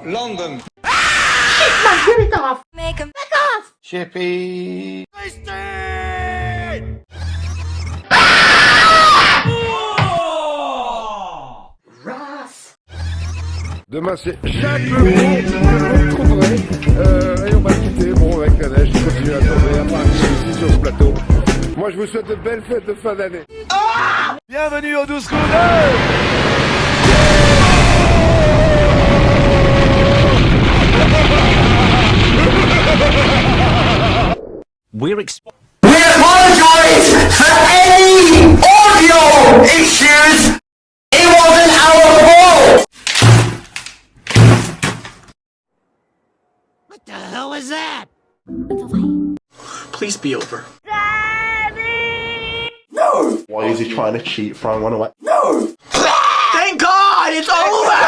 London. Man, get it off! Make 'em Back off! Chippy. Ross! Demain c'est Jacques Lebon que vous retrouverez et on va le quitter, bon avec la neige, je continue à tomber, à partir ici sur ce plateau. Moi je vous souhaite de belles fêtes de fin d'année. Bienvenue au 12 We apologize for any audio issues. It wasn't our fault. What the hell was that? Please be over. Why is he trying to cheat, throwing one away? Thank God, it's over.